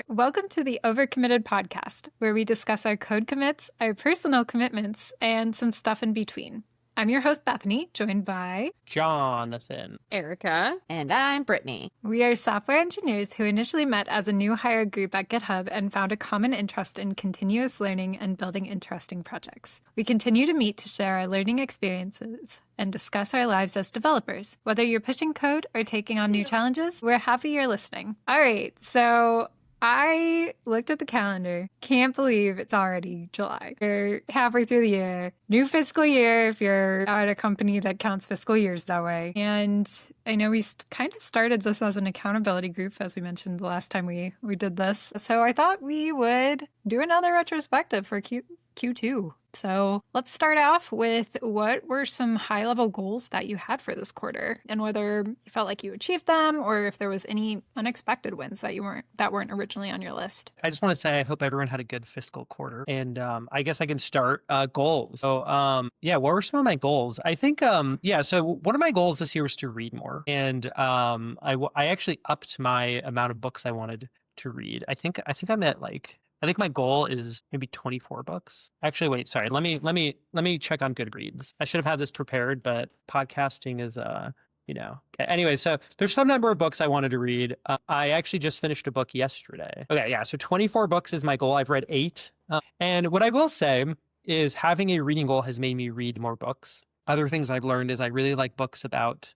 Welcome to the Overcommitted Podcast, where we discuss our code commits, our personal commitments, and some stuff in between. I'm your host, Bethany, joined by Jonathan, Erika, and I'm Brittany. We are software engineers who initially met as a new hire group at GitHub and found a common interest in continuous learning and building interesting projects. We continue to meet to share our learning experiences and discuss our lives as developers. Whether you're pushing code or taking on new challenges, we're happy you're listening. All right, so I looked at the calendar. Can't believe it's already July. We're halfway through the year. New fiscal year if you're at a company that counts fiscal years that way. And I know we kind of started this as an accountability group, as we mentioned the last time we did this. So I thought we would do another retrospective for Q2. So let's start off with what were some high-level goals that you had for this quarter and whether you felt like you achieved them or if there was any unexpected wins that weren't originally on your list. I just want to say I hope everyone had a good fiscal quarter. And I guess I can start goals. So what were some of my goals? I think, so one of my goals this year was to read more. And I actually upped my amount of books I wanted to read. I think I'm at I think my goal is maybe 24 books. Actually, wait, sorry. Let me check on Goodreads. I should have had this prepared, but podcasting is Anyway, so there's some number of books I wanted to read. I actually just finished a book yesterday. Okay, yeah, so 24 books is my goal. I've read 8. And what I will say is having a reading goal has made me read more books. Other things I've learned is I really like books about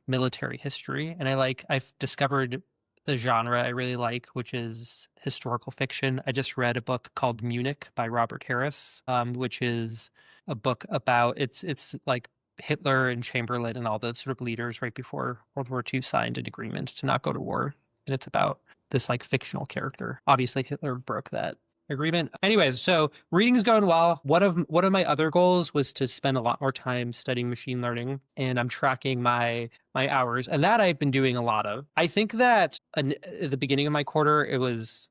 military history, and I've discovered the genre I really like, which is historical fiction. I just read a book called Munich by Robert Harris, which is a book about it's like Hitler and Chamberlain and all the sort of leaders right before World War II signed an agreement to not go to war. And it's about this fictional character. Obviously, Hitler broke that agreement. Anyways, so reading's going well. One of my other goals was to spend a lot more time studying machine learning, and I'm tracking my hours, and that I've been doing a lot of. I think that at the beginning of my quarter, it was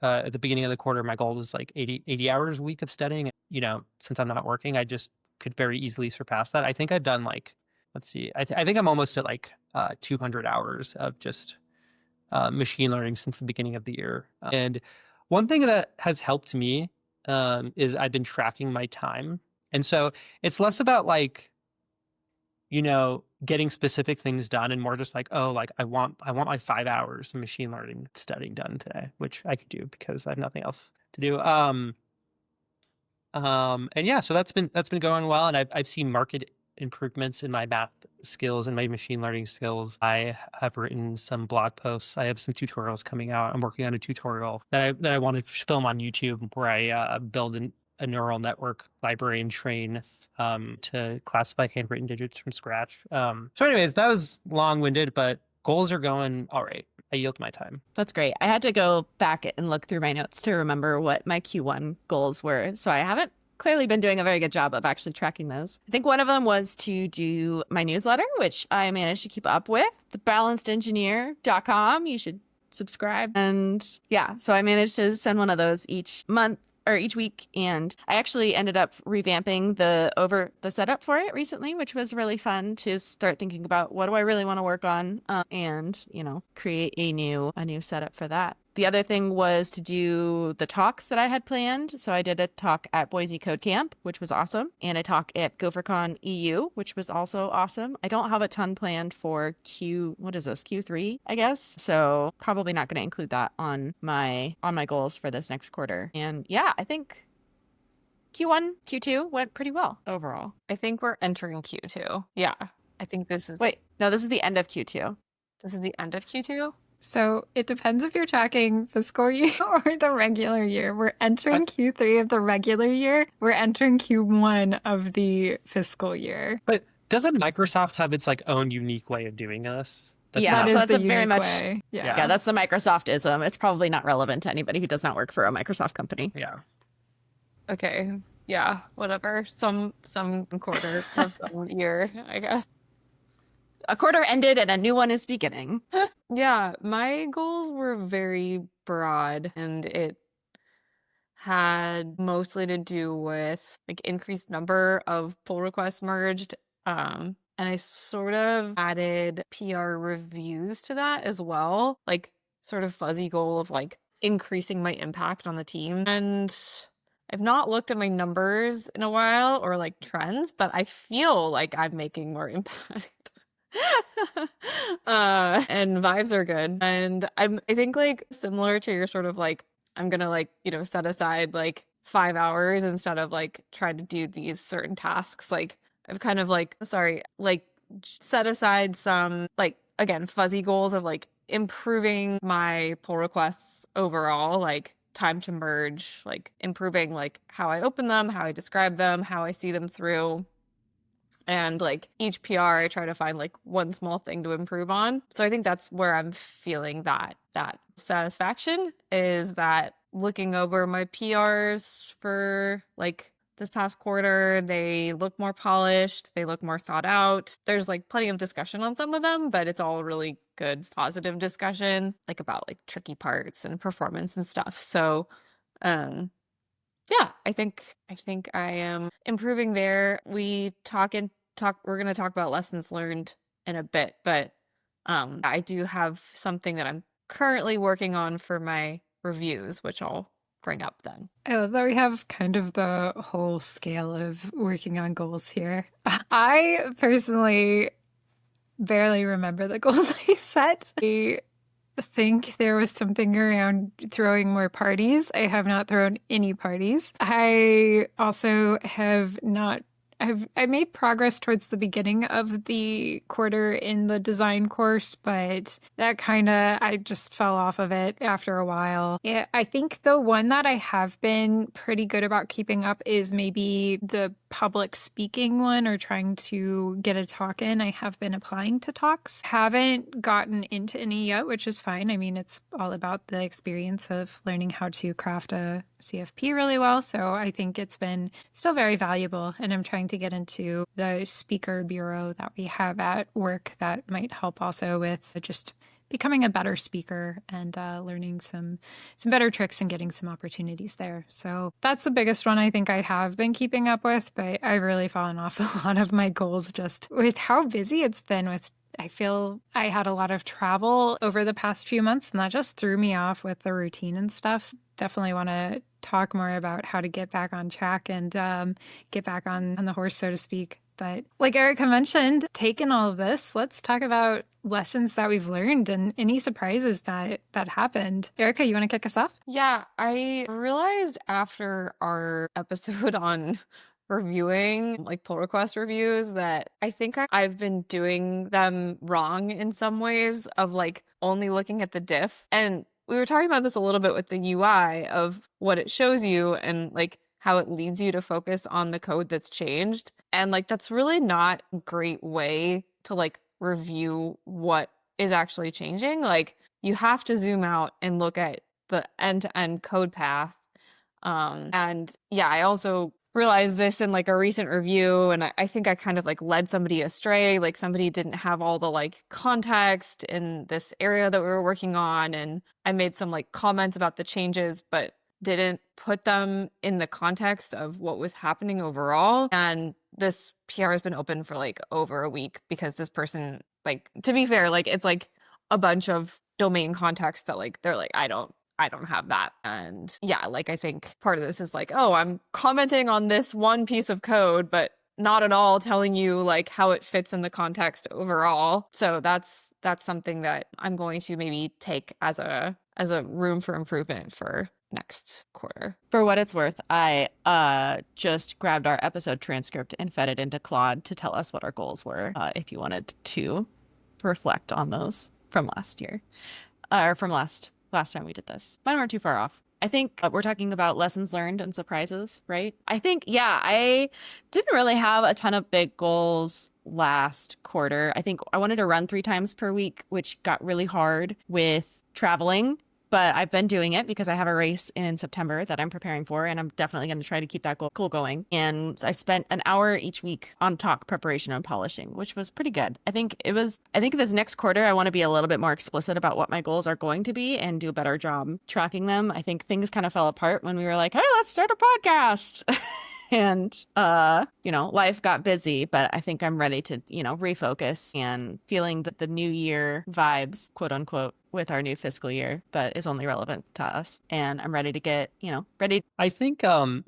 at the beginning of the quarter, my goal was 80 hours a week of studying. Since I'm not working, I just could very easily surpass that. I think I've done let's see, I think I'm almost at 200 hours of just machine learning since the beginning of the year. And one thing that has helped me is I've been tracking my time. And so it's less about getting specific things done and more just I want my 5 hours of machine learning studying done today, which I could do because I have nothing else to do. So that's been going well, and I've seen market improvements in my math skills and my machine learning skills. I have written some blog posts. I have some tutorials coming out. I'm working on a tutorial that I want to film on YouTube where I build a neural network library and train to classify handwritten digits from scratch. So anyways, that was long-winded, but goals are going all right. I yield my time. That's great. I had to go back and look through my notes to remember what my Q1 goals were. So I haven't clearly been doing a very good job of actually tracking those. I think one of them was to do my newsletter, which I managed to keep up with, thebalancedergineer.com. You should subscribe. And yeah, so I managed to send one of those each month or each week. And I actually ended up revamping the setup for it recently, which was really fun to start thinking about what do I really want to work on and create a new setup for that. The other thing was to do the talks that I had planned. So I did a talk at Boise Code Camp, which was awesome, and a talk at GopherCon EU, which was also awesome. I don't have a ton planned for Q3, I guess. So probably not going to include that on my goals for this next quarter. And yeah, I think Q1, Q2 went pretty well overall. I think we're entering Q2. Yeah, I think this is... Wait, no, this is the end of Q2. This is the end of Q2? So it depends if you're tracking fiscal year or the regular year. We're entering Q3 of the regular year. We're entering Q1 of the fiscal year. But doesn't Microsoft have its own unique way of doing this? So that's a very much way. Yeah, that's the Microsoft-ism. It's probably not relevant to anybody who does not work for a Microsoft company. Yeah. Okay. Yeah, whatever. Some quarter of some year, I guess. A quarter ended and a new one is beginning. Yeah, my goals were very broad, and it had mostly to do with increased number of pull requests merged. And I sort of added PR reviews to that as well. sort of fuzzy goal of like increasing my impact on the team. And I've not looked at my numbers in a while or like trends, but I feel like I'm making more impact. And vibes are good. And I think like similar to your sort of like, I'm gonna like, set aside like 5 hours instead of like try to do these certain tasks. Like I've kind of like, set aside some like, again, fuzzy goals of like improving my pull requests overall, like time to merge, like improving like how I open them, how I describe them, how I see them through. And like each PR, I try to find like one small thing to improve on. So I think that's where I'm feeling that satisfaction, is that looking over my PRs for like this past quarter, they look more polished, they look more thought out. There's like plenty of discussion on some of them, but it's all really good, positive discussion, like about like tricky parts and performance and stuff. So, yeah, I think I am improving there. We're going to talk about lessons learned in a bit, but I do have something that I'm currently working on for my reviews, which I'll bring up then. I love that we have kind of the whole scale of working on goals here. I personally barely remember the goals I set. I think there was something around throwing more parties. I have not thrown any parties. I also have not. I made progress towards the beginning of the quarter in the design course, but that I just fell off of it after a while. Yeah, I think the one that I have been pretty good about keeping up is maybe the public speaking one, or trying to get a talk in. I have been applying to talks. Haven't gotten into any yet, which is fine. I mean, it's all about the experience of learning how to craft a CFP really well. So I think it's been still very valuable, and I'm trying to get into the speaker bureau that we have at work that might help also with just becoming a better speaker and learning some better tricks and getting some opportunities there. So that's the biggest one I think I have been keeping up with, but I've really fallen off a lot of my goals just with how busy it's been with. I feel I had a lot of travel over the past few months, and that just threw me off with the routine and stuff. So definitely want to talk more about how to get back on track and get back on the horse, so to speak. But like Erika mentioned, taking all of this, let's talk about lessons that we've learned and any surprises that happened. Erika, you want to kick us off? Yeah, I realized after our episode on reviewing like pull request reviews that I think I've been doing them wrong in some ways, of like only looking at the diff. And we were talking about this a little bit with the UI of what it shows you and like how it leads you to focus on the code that's changed. And like that's really not a great way to like review what is actually changing. Like you have to zoom out and look at the end-to-end code path. And yeah, I also realized this in like a recent review, and I think I kind of like led somebody astray. Like somebody didn't have all the like context in this area that we were working on, and I made some like comments about the changes, but didn't put them in the context of what was happening overall. And this PR has been open for like over a week because this person, like, to be fair, like it's like a bunch of domain context that like they're like, I don't have that. And yeah, like I think part of this is like, oh, I'm commenting on this one piece of code, but not at all telling you like how it fits in the context overall. So that's something that I'm going to maybe take as a room for improvement for next quarter. For what it's worth, I just grabbed our episode transcript and fed it into Claude to tell us what our goals were, if you wanted to reflect on those from last year, or from last time we did this. Mine weren't too far off. I think we're talking about lessons learned and surprises, right? I think, yeah, I didn't really have a ton of big goals last quarter. I think I wanted to run 3 times per week, which got really hard with traveling. But I've been doing it because I have a race in September that I'm preparing for, and I'm definitely going to try to keep that goal going. And I spent an hour each week on talk preparation and polishing, which was pretty good. I think this next quarter, I want to be a little bit more explicit about what my goals are going to be and do a better job tracking them. I think things kind of fell apart when we were like, hey, let's start a podcast. And, life got busy, but I think I'm ready to, refocus and feeling that the new year vibes, quote unquote, with our new fiscal year that is only relevant to us. And I'm ready to get, ready. I think, so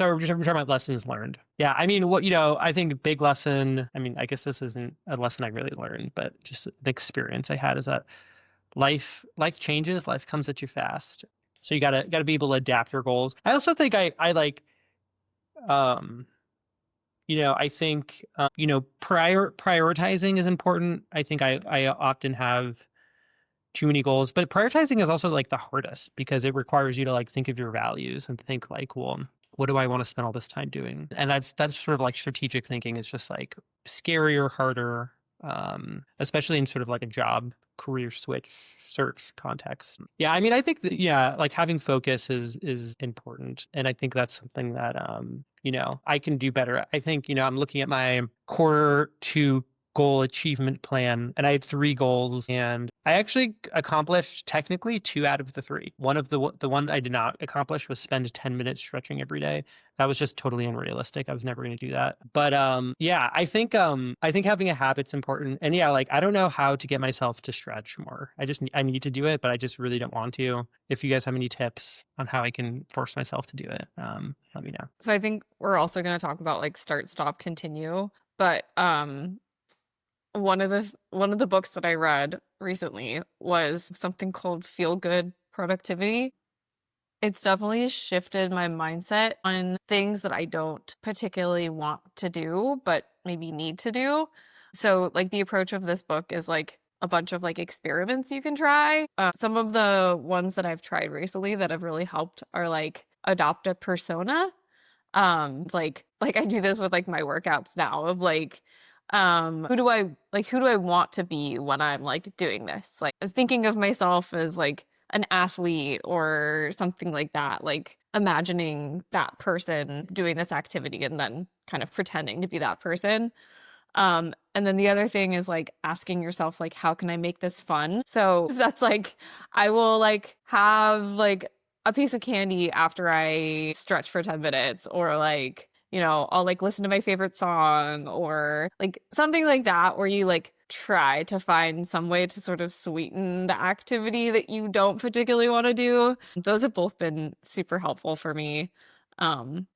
we're talking about lessons learned. Yeah. I mean, I think big lesson, I mean, I guess this isn't a lesson I really learned, but just an experience I had is that life changes, life comes at you fast. So you gotta be able to adapt your goals. I also think I like, I think, prioritizing is important. I think I often have too many goals, but prioritizing is also like the hardest because it requires you to like think of your values and think like, well, what do I want to spend all this time doing? And that's sort of like strategic thinking is just like scarier, harder, especially in sort of like a job career search context. Yeah, I mean, I think that, like having focus is important. And I think that's something that, I can do better. I think, I'm looking at my quarter two goal achievement plan and I had 3 goals and I actually accomplished technically 2 out of the 3. One of the one I did not accomplish was spend 10 minutes stretching every day. That was just totally unrealistic. I was never going to do that. But I think having a habit's important. And yeah, like I don't know how to get myself to stretch more. I need to do it, but I just really don't want to. If you guys have any tips on how I can force myself to do it, let me know. So I think we're also going to talk about like start, stop, continue. But one of the books that I read recently was something called Feel Good Productivity. It's definitely shifted my mindset on things that I don't particularly want to do, but maybe need to do. So like the approach of this book is like a bunch of like experiments you can try. Some of the ones that I've tried recently that have really helped are like adopt a persona. Like I do this with like my workouts now of like, who do I want to be when I'm like doing this? Like I was thinking of myself as like an athlete or something like that, like imagining that person doing this activity and then kind of pretending to be that person. And then the other thing is like asking yourself, like, how can I make this fun? So that's like, I will like have like a piece of candy after I stretch for 10 minutes or like, I'll like listen to my favorite song or like something like that where you like try to find some way to sort of sweeten the activity that you don't particularly want to do. Those have both been super helpful for me.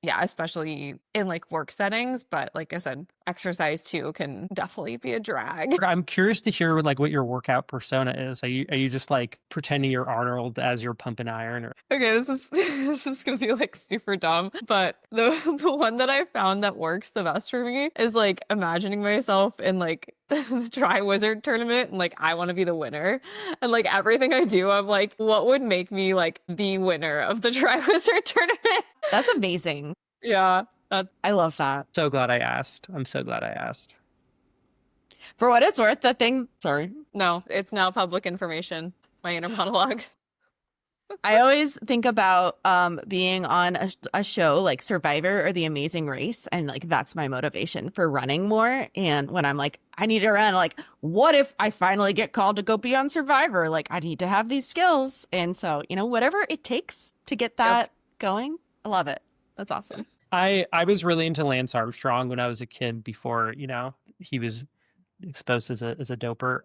Especially in like work settings, but like I said, exercise too can definitely be a drag. I'm curious to hear like what your workout persona is. Are you just like pretending you're Arnold as you're pumping iron? Or Okay, this is gonna be like super dumb, but the one that I found that works the best for me is like imagining myself in like the Try Wizard tournament and like I want to be the winner, and like everything I do, I'm like, what would make me like the winner of the Try Wizard tournament? That's amazing. Yeah, I love that. so glad I asked. I'm so glad I asked. For what it's worth, the thing. Sorry. no, it's now public information. My inner monologue. I always think about being on a show like Survivor or The Amazing Race, and like that's my motivation for running more. And when I'm like, I need to run, like, what if I finally get called to go be on Survivor? Like, I need to have these skills, and so whatever it takes to get that going, I love it. That's awesome. I was really into Lance Armstrong when I was a kid before he was exposed as a doper,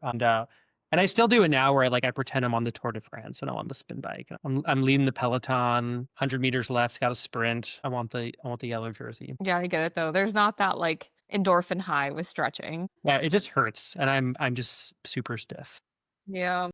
and I still do it now where I pretend I'm on the Tour de France and I'm on the spin bike. I'm leading the peloton, 100 meters left, got a sprint. I want the yellow jersey. Yeah, I get it though. There's not that like endorphin high with stretching. Yeah, it just hurts, and I'm just super stiff. Yeah.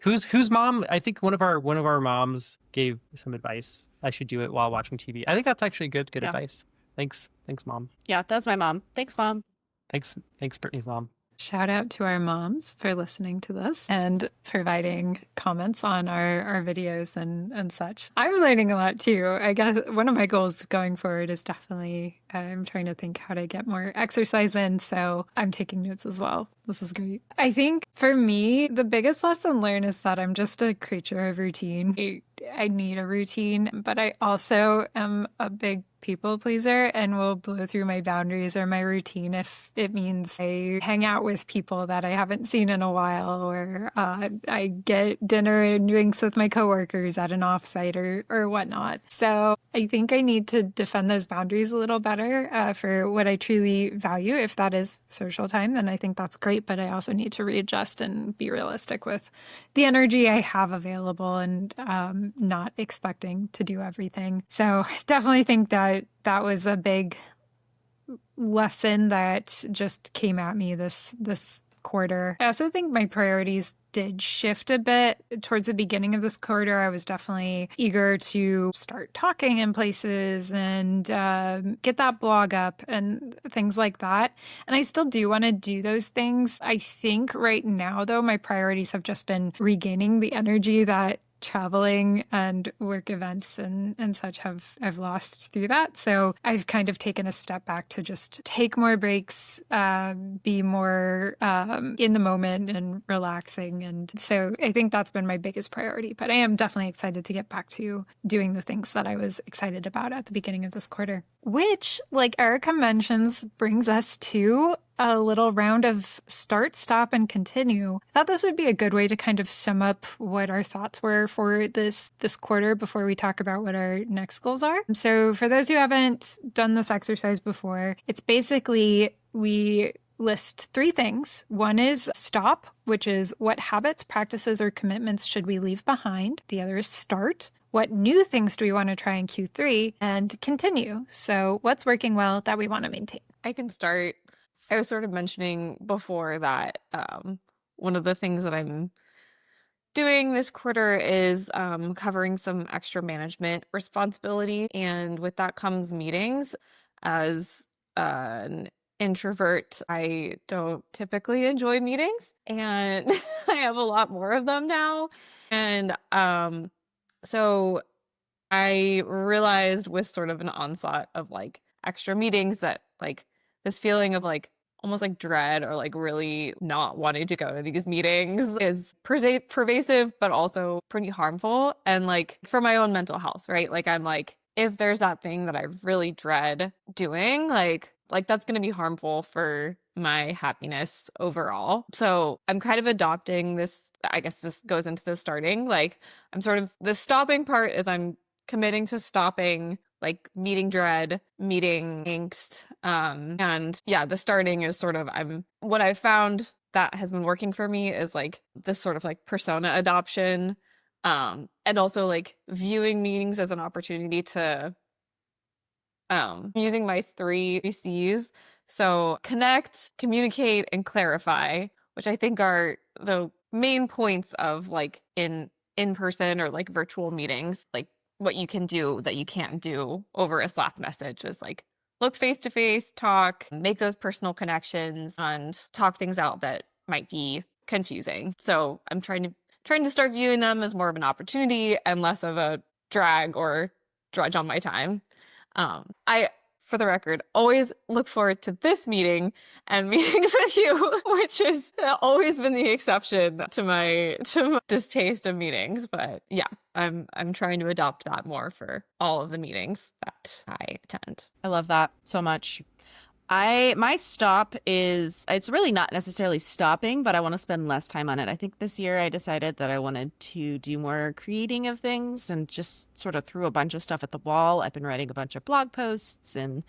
Whose mom? I think one of our moms gave some advice. I should do it while watching TV. I think that's actually good advice. Thanks, Mom. Yeah, that's my mom. Thanks, Mom. Thanks, Brittany's mom. Shout out to our moms for listening to this and providing comments on our videos and such. I'm learning a lot too. I guess one of my goals going forward is definitely I'm trying to think how to get more exercise in. So I'm taking notes as well. This is great. I think for me, the biggest lesson learned is that I'm just a creature of routine. I need a routine, but I also am a big people pleaser and will blow through my boundaries or my routine if it means I hang out with people that I haven't seen in a while, or I get dinner and drinks with my coworkers at an offsite or whatnot. So I think I need to defend those boundaries a little better for what I truly value. If that is social time, then I think that's great, but I also need to readjust and be realistic with the energy I have available and not expecting to do everything. So definitely think that was a big lesson that just came at me this quarter. I also think my priorities did shift a bit towards the beginning of this quarter. I was definitely eager to start talking in places and get that blog up and things like that. And I still do want to do those things. I think right now, though, my priorities have just been regaining the energy that traveling and work events and such I've lost through that. So I've kind of taken a step back to just take more breaks, be more in the moment and relaxing. And so I think that's been my biggest priority. But I am definitely excited to get back to doing the things that I was excited about at the beginning of this quarter, which, like Erika mentions, brings us to a little round of start, stop, and continue. I thought this would be a good way to kind of sum up what our thoughts were for this quarter before we talk about what our next goals are. So for those who haven't done this exercise before, it's basically we list 3 things. One is stop, which is what habits, practices, or commitments should we leave behind? The other is start. What new things do we want to try in Q3? And continue. So what's working well that we want to maintain? I can start. I was sort of mentioning before that one of the things that I'm doing this quarter is covering some extra management responsibility. And with that comes meetings. As an introvert, I don't typically enjoy meetings, and I have a lot more of them now. And so I realized with sort of an onslaught of like extra meetings that like this feeling of like almost like dread or like really not wanting to go to these meetings is pervasive, but also pretty harmful. And like for my own mental health, right? Like I'm like, if there's that thing that I really dread doing, like that's going to be harmful for my happiness overall. So I'm kind of adopting this. I guess this goes into the starting. Like I'm sort of the stopping part is I'm committing to stopping like meeting dread, meeting angst. And yeah, the starting is sort of what I've found that has been working for me is like this sort of like persona adoption. And also like viewing meetings as an opportunity to using my 3 C's. So connect, communicate, and clarify, which I think are the main points of like in person or like virtual meetings. Like what you can do that you can't do over a Slack message is like look face to face, talk, make those personal connections, and talk things out that might be confusing. So I'm trying to start viewing them as more of an opportunity and less of a drag or drudge on my time. I, for the record, always look forward to this meeting and meetings with you, which has always been the exception to my distaste of meetings. But yeah, I'm trying to adopt that more for all of the meetings that I attend. I love that so much. My stop is, it's really not necessarily stopping, but I want to spend less time on it. I think this year I decided that I wanted to do more creating of things and just sort of threw a bunch of stuff at the wall. I've been writing a bunch of blog posts and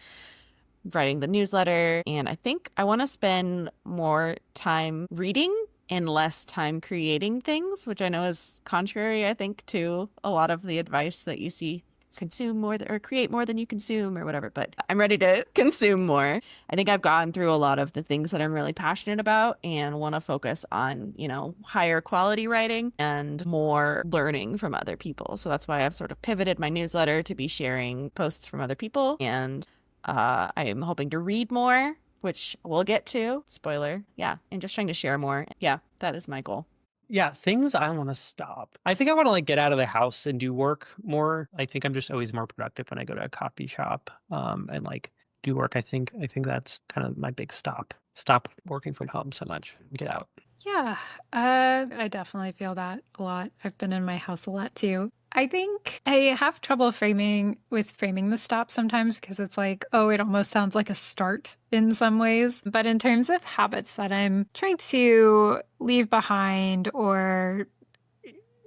writing the newsletter, and I think I want to spend more time reading and less time creating things, which I know is contrary, I think, to a lot of the advice that you see. Consume more or create more than you consume or whatever, but I'm ready to consume more. I think I've gotten through a lot of the things that I'm really passionate about and want to focus on, higher quality writing and more learning from other people. So that's why I've sort of pivoted my newsletter to be sharing posts from other people, and I am hoping to read more, which we'll get to. Spoiler. Yeah. And just trying to share more. Yeah, that is my goal. Yeah, things I want to stop. I think I want to like get out of the house and do work more. I think I'm just always more productive when I go to a coffee shop and like do work. I think that's kind of my big stop. Stop working from home so much. Get out. Yeah, I definitely feel that a lot. I've been in my house a lot too. I think I have trouble framing the stop sometimes because it's like, oh, it almost sounds like a start in some ways. But in terms of habits that I'm trying to leave behind or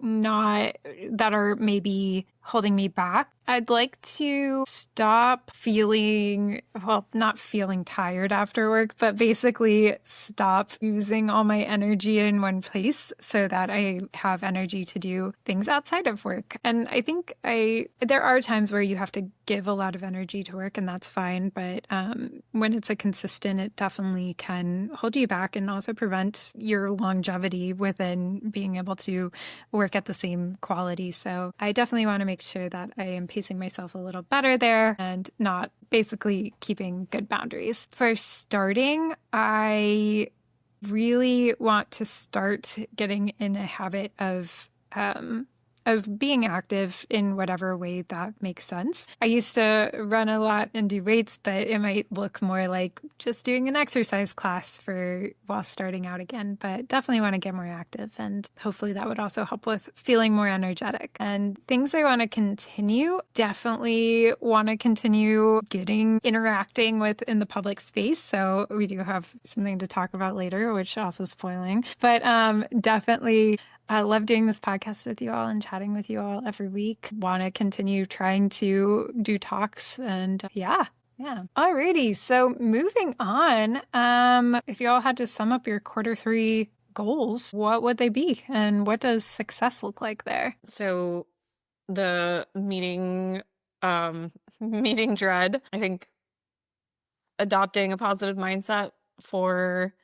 not, that are maybe holding me back, I'd like to stop feeling, well, not feeling tired after work, but basically stop using all my energy in one place so that I have energy to do things outside of work. And I think there are times where you have to give a lot of energy to work, and that's fine. But when it's a consistent, it definitely can hold you back and also prevent your longevity within being able to work at the same quality. So I definitely want to make sure that I am pacing myself a little better there and not basically keeping good boundaries. For starting, I really want to start getting in a habit of being active in whatever way that makes sense. I used to run a lot and do weights, but it might look more like just doing an exercise class while starting out again, but definitely want to get more active. And hopefully that would also help with feeling more energetic. And things I want to continue, definitely want to continue interacting with in the public space. So we do have something to talk about later, which also spoiling, but definitely I love doing this podcast with you all and chatting with you all every week. Want to continue trying to do talks and yeah. Alrighty. So moving on, if you all had to sum up your Q3 goals, what would they be? And what does success look like there? So the meeting dread, I think adopting a positive mindset for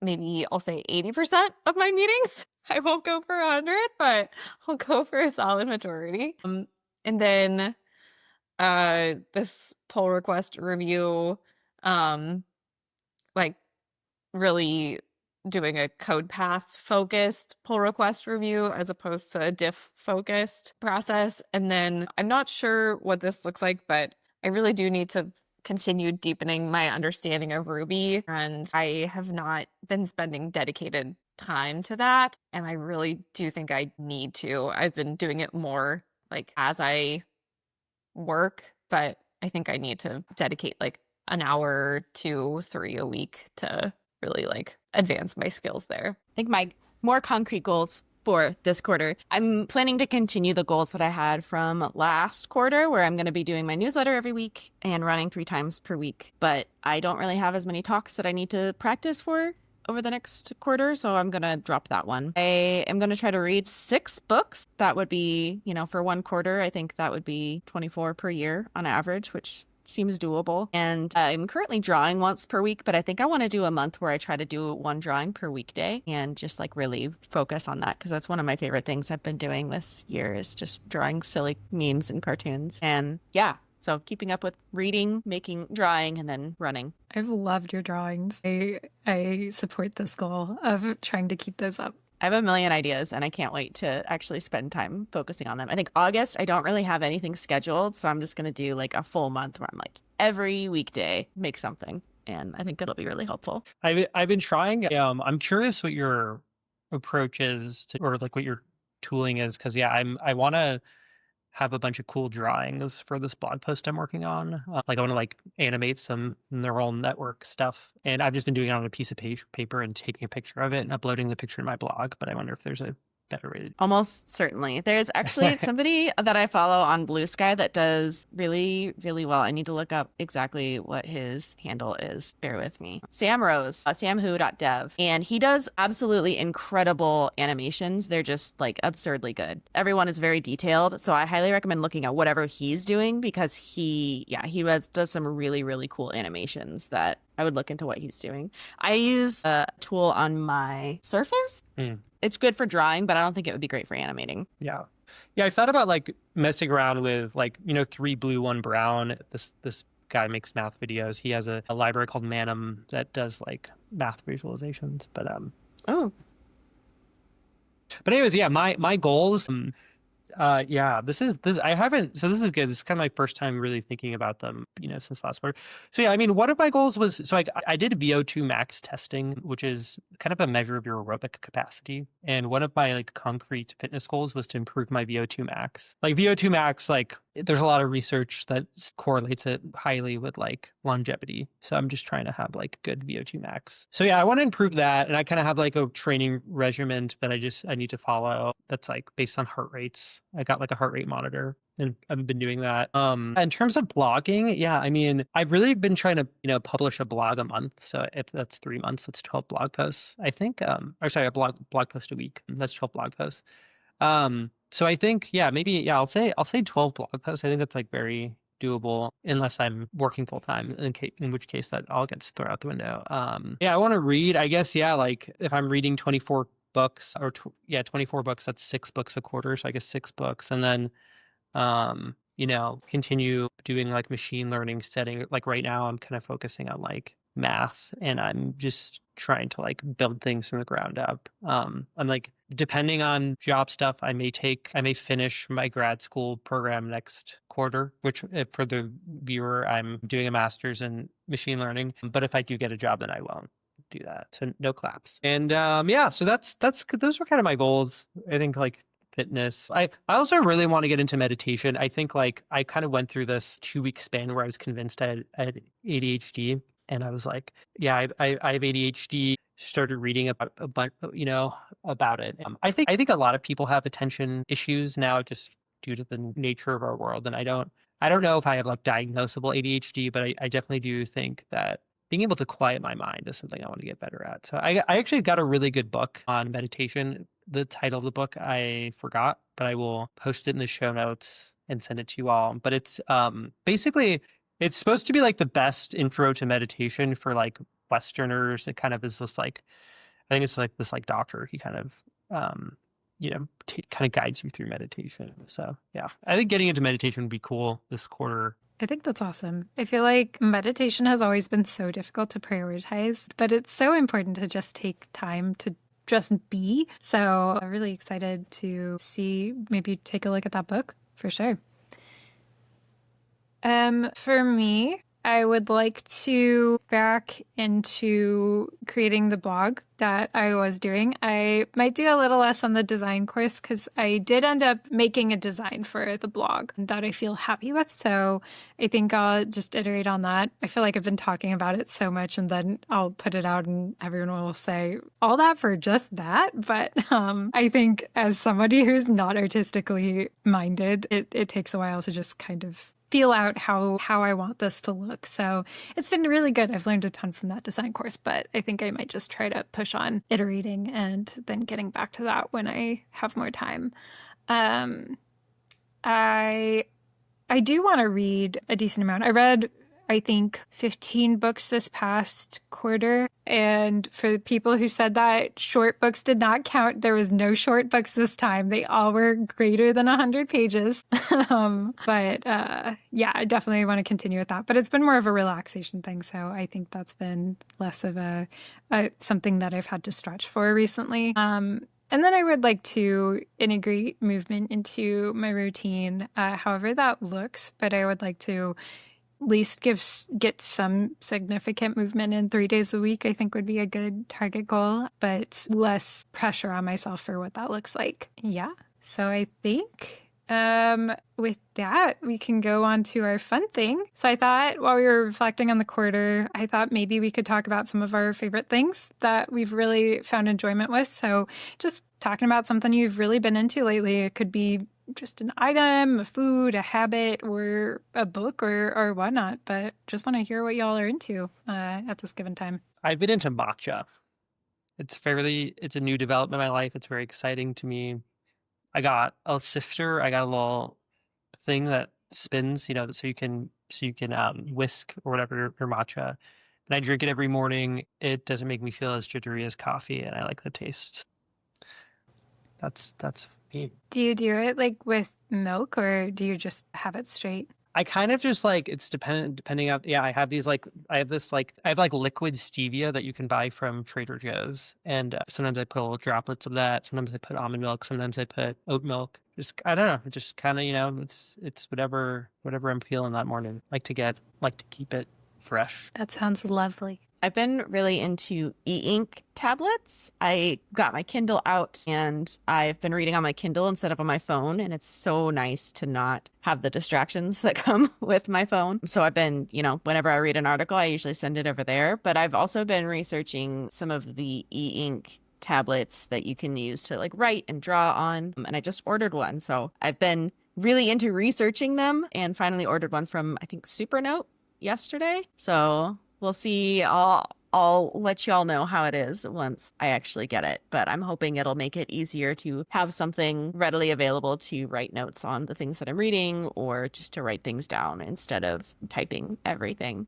maybe I'll say 80% of my meetings. I won't go for 100, but I'll go for a solid majority. And then this pull request review, like really doing a code path focused pull request review as opposed to a diff focused process. And then I'm not sure what this looks like, but I really do need to continue deepening my understanding of Ruby. And I have not been spending dedicated time to that. And I really do think I need to. I've been doing it more like as I work, but I think I need to dedicate like an hour, 2, 3 a week to really like advance my skills there. I think my more concrete goals for this quarter, I'm planning to continue the goals that I had from last quarter, where I'm going to be doing my newsletter every week and running 3 times per week. But I don't really have as many talks that I need to practice for over the next quarter, so I'm going to drop that one. I am going to try to read 6 books. That would be, for one quarter, I think that would be 24 per year on average, which seems doable. And I'm currently drawing once per week, but I think I want to do a month where I try to do 1 drawing per weekday and just like really focus on that, because that's one of my favorite things I've been doing this year is just drawing silly memes and cartoons. And yeah, so keeping up with reading, drawing, and then running. I've loved your drawings. I support this goal of trying to keep those up. I have a million ideas and I can't wait to actually spend time focusing on them. I think August, I don't really have anything scheduled. So I'm just going to do like a full month where I'm like every weekday make something. And I think it'll be really helpful. I've been trying. I'm curious what your approach is or like what your tooling is. Cause I want to have a bunch of cool drawings for this blog post I'm working on. Like I want to like animate some neural network stuff. And I've just been doing it on a piece of paper and taking a picture of it and uploading the picture to my blog. But I wonder if there's a better way to do it. Almost certainly. There's actually somebody that I follow on Blue Sky that does really, really well. I need to look up exactly what his handle is. Bear with me. Sam Rose, samwho.dev. And he does absolutely incredible animations. They're just like absurdly good. Everyone is very detailed. So I highly recommend looking at whatever he's doing because he does some really, really cool animations that I would look into what he's doing. I use a tool on my Surface. It's good for drawing, but I don't think it would be great for animating. Yeah. I've thought about like messing around with like 3 blue, 1 brown. This guy makes math videos. He has a library called Manum that does like math visualizations. But anyways, yeah, my goals. Yeah, this I haven't, so this is good. This is kind of my first time really thinking about them, since last quarter. So yeah, I mean, one of my goals was, so I did VO2 max testing, which is kind of a measure of your aerobic capacity. And one of my like concrete fitness goals was to improve my VO2 max. Like VO2 max, like there's a lot of research that correlates it highly with like longevity. So I'm just trying to have like good VO2 max. So yeah, I want to improve that. And I kind of have like a training regimen that I need to follow that's like based on heart rates. I got like a heart rate monitor and I've been doing that. In terms of blogging, yeah, I mean, I've really been trying to, publish a blog a month. So if that's 3 months, that's 12 blog posts, I think. Or sorry, a blog post a week. That's 12 blog posts. So I think, yeah, maybe, yeah, I'll say 12 blog posts. I think that's like very doable unless I'm working full time, in which case that all gets thrown out the window. Yeah, I want to read, I guess, yeah, like if I'm reading 24 books 24 books, that's 6 books a quarter. So I guess 6 books. And then, continue doing like machine learning studying. Like right now I'm kind of focusing on like math and I'm just trying to like build things from the ground up. I'm like, depending on job stuff, I may finish my grad school program next quarter, which for the viewer, I'm doing a master's in machine learning. But if I do get a job, then I won't do that. So no claps. And yeah, so that's those were kind of my goals. I think like fitness. I also really want to get into meditation. I think like I kind of went through this 2-week span where I was convinced I had ADHD. And I was like, yeah, I have ADHD. Started reading about about it. I think a lot of people have attention issues now just due to the nature of our world. And I don't know if I have like diagnosable ADHD, but I definitely do think that being able to quiet my mind is something I want to get better at. So I actually got a really good book on meditation. The title of the book I forgot, but I will post it in the show notes and send it to you all. But it's basically, it's supposed to be like the best intro to meditation for like Westerners. It kind of is this like, I think it's like this like doctor. He kind of, kind of guides you through meditation. So yeah, I think getting into meditation would be cool this quarter. I think that's awesome. I feel like meditation has always been so difficult to prioritize, but it's so important to just take time to just be. So I'm really excited to maybe take a look at that book for sure. For me, I would like to back into creating the blog that I was doing. I might do a little less on the design course because I did end up making a design for the blog that I feel happy with. So I think I'll just iterate on that. I feel like I've been talking about it so much and then I'll put it out and everyone will say all that for just that. But I think as somebody who's not artistically minded, it takes a while to just kind of feel out how I want this to look. So it's been really good. I've learned a ton from that design course, but I think I might just try to push on iterating and then getting back to that when I have more time. I do want to read a decent amount. I read, I think, 15 books this past quarter. And for the people who said that short books did not count, there was no short books this time. They all were greater than 100 pages. But yeah, I definitely want to continue with that. But it's been more of a relaxation thing. So I think that's been less of a something that I've had to stretch for recently. And then I would like to integrate movement into my routine, however that looks. But I would like to at least get some significant movement in 3 days a week, I think would be a good target goal, but less pressure on myself for what that looks like. Yeah. So I think with that, we can go on to our fun thing. So I thought while we were reflecting on the quarter, I thought maybe we could talk about some of our favorite things that we've really found enjoyment with. So just talking about something you've really been into lately. It could be just an item, a food, a habit, or a book or whatnot. But just want to hear what y'all are into at this given time. I've been into matcha. It's a new development in my life. It's very exciting to me. I got a sifter. I got a little thing that spins, so you can whisk or whatever your matcha. And I drink it every morning. It doesn't make me feel as jittery as coffee, and I like the taste. That's me. Do you do it like with milk or do you just have it straight? I kind of just like, it's depending on, I have these like, I have liquid stevia that you can buy from Trader Joe's. And sometimes I put little droplets of that. Sometimes I put almond milk. Sometimes I put oat milk. Just, I don't know. It just kind of, it's whatever I'm feeling that morning. Like to keep it fresh. That sounds lovely. I've been really into e-ink tablets. I got my Kindle out and I've been reading on my Kindle instead of on my phone. And it's so nice to not have the distractions that come with my phone. So I've been, whenever I read an article, I usually send it over there. But I've also been researching some of the e-ink tablets that you can use to like write and draw on. And I just ordered one. So I've been really into researching them and finally ordered one from, I think, Supernote yesterday. So we'll see. I'll let you all know how it is once I actually get it. But I'm hoping it'll make it easier to have something readily available to write notes on the things that I'm reading or just to write things down instead of typing everything.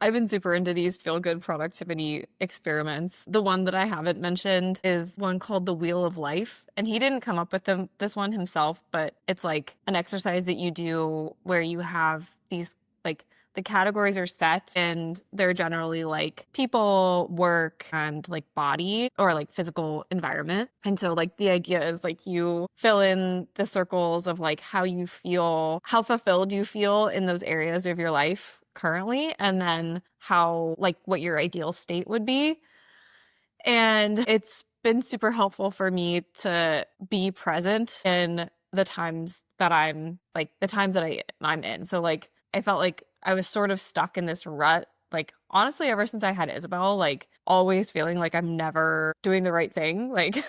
I've been super into these feel-good productivity experiments. The one that I haven't mentioned is one called the Wheel of Life. And he didn't come up with this one himself, but it's like an exercise that you do where you have these like the categories are set and they're generally like people, work, and like body or like physical environment. And so like the idea is like you fill in the circles of like how you feel, how fulfilled you feel in those areas of your life currently, and then how like what your ideal state would be. And it's been super helpful for me to be present in the times that I'm in. So like I felt like I was sort of stuck in this rut, like honestly, ever since I had Isabel, like always feeling like I'm never doing the right thing. Like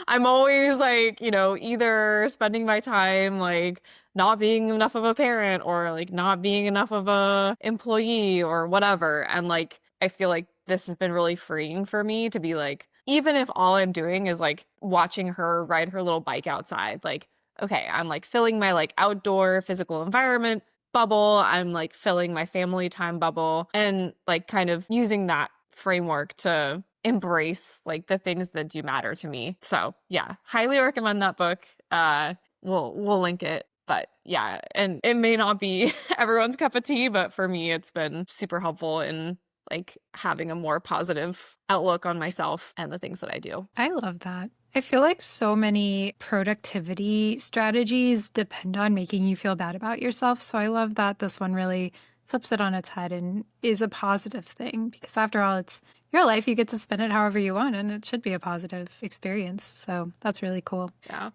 I'm always like, either spending my time like not being enough of a parent or like not being enough of a employee or whatever. And like, I feel like this has been really freeing for me to be like, even if all I'm doing is like watching her ride her little bike outside, like, okay, I'm like filling my like outdoor physical environment bubble. I'm like filling my family time bubble and like kind of using that framework to embrace like the things that do matter to me. So yeah, highly recommend that book. We'll link it. But yeah, and it may not be everyone's cup of tea, but for me, it's been super helpful in like having a more positive outlook on myself and the things that I do. I love that. I feel like so many productivity strategies depend on making you feel bad about yourself. So I love that this one really flips it on its head and is a positive thing because after all, it's your life. You get to spend it however you want and it should be a positive experience. So that's really cool. Yeah.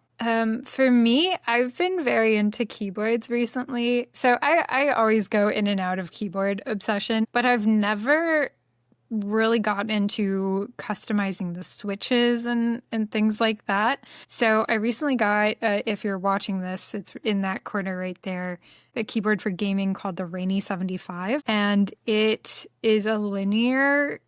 For me, I've been very into keyboards recently. So I always go in and out of keyboard obsession, but I've never really got into customizing the switches and things like that. So I recently got, if you're watching this, it's in that corner right there, a keyboard for gaming called the Rainy 75. And it is a linear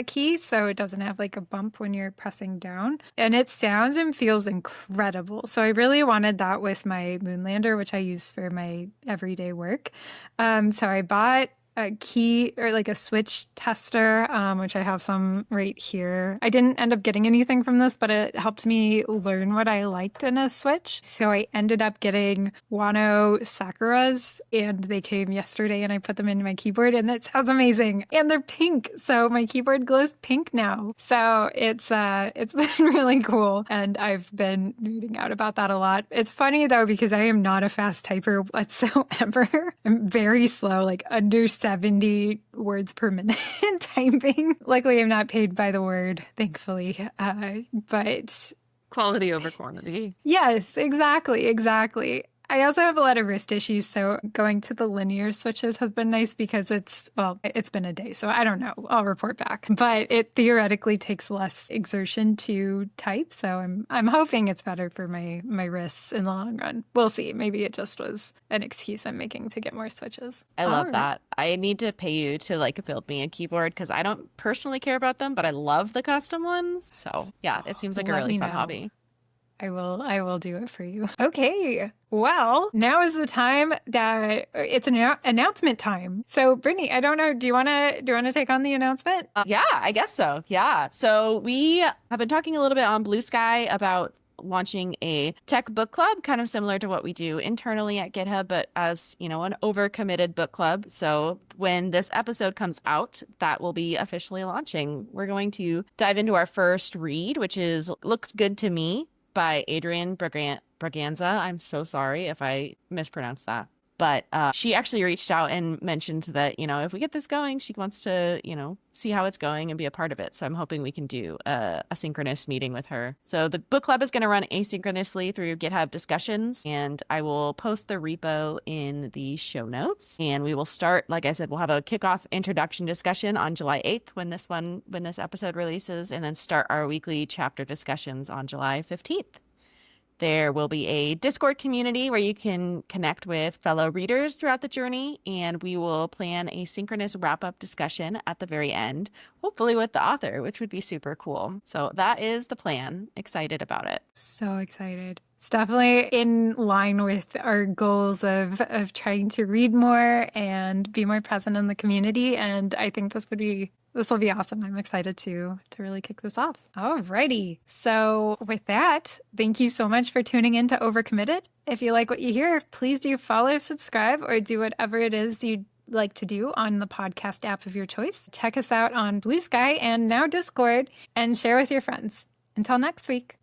key, so it doesn't have like a bump when you're pressing down. And it sounds and feels incredible. So I really wanted that with my Moonlander, which I use for my everyday work. So I bought a key or like a switch tester, which I have some right here. I didn't end up getting anything from this, but it helped me learn what I liked in a switch. So I ended up getting Wano Sakuras and they came yesterday and I put them into my keyboard and that sounds amazing. And they're pink. So my keyboard glows pink now. So it's been really cool. And I've been reading out about that a lot. It's funny though, because I am not a fast typer whatsoever. I'm very slow, like under 70 words per minute typing. Luckily, I'm not paid by the word, thankfully. But quality over quantity. Yes, exactly. I also have a lot of wrist issues, so going to the linear switches has been nice because it's been a day, so I don't know. I'll report back. But it theoretically takes less exertion to type, so I'm hoping it's better for my wrists in the long run. We'll see. Maybe it just was an excuse I'm making to get more switches. I love that. I need to pay you to like build me a keyboard because I don't personally care about them, but I love the custom ones. So yeah, it seems like a really fun hobby. I will do it for you. Okay. Well, now is the time that it's an announcement time. So, Brittany, I don't know. Do you want to take on the announcement? Yeah, I guess so. Yeah. So we have been talking a little bit on Blue Sky about launching a tech book club, kind of similar to what we do internally at GitHub, but as, you know, an overcommitted book club. So when this episode comes out, that will be officially launching. We're going to dive into our first read, which is Looks Good to Me by Adrienne Braganza. I'm so sorry if I mispronounced that. But she actually reached out and mentioned that, you know, if we get this going, she wants to, you know, see how it's going and be a part of it. So I'm hoping we can do a synchronous meeting with her. So the book club is going to run asynchronously through GitHub discussions, and I will post the repo in the show notes. And we will start, like I said, we'll have a kickoff introduction discussion on July 8th when this episode releases, and then start our weekly chapter discussions on July 15th. There will be a Discord community where you can connect with fellow readers throughout the journey, and we will plan a synchronous wrap-up discussion at the very end, hopefully with the author, which would be super cool. So that is the plan. Excited about it. So excited. It's definitely in line with our goals of trying to read more and be more present in the community. And I think this will be awesome. I'm excited to really kick this off. Alrighty. So with that, thank you so much for tuning in to Overcommitted. If you like what you hear, please do follow, subscribe, or do whatever it is you'd like to do on the podcast app of your choice. Check us out on Blue Sky and now Discord, and share with your friends. Until next week.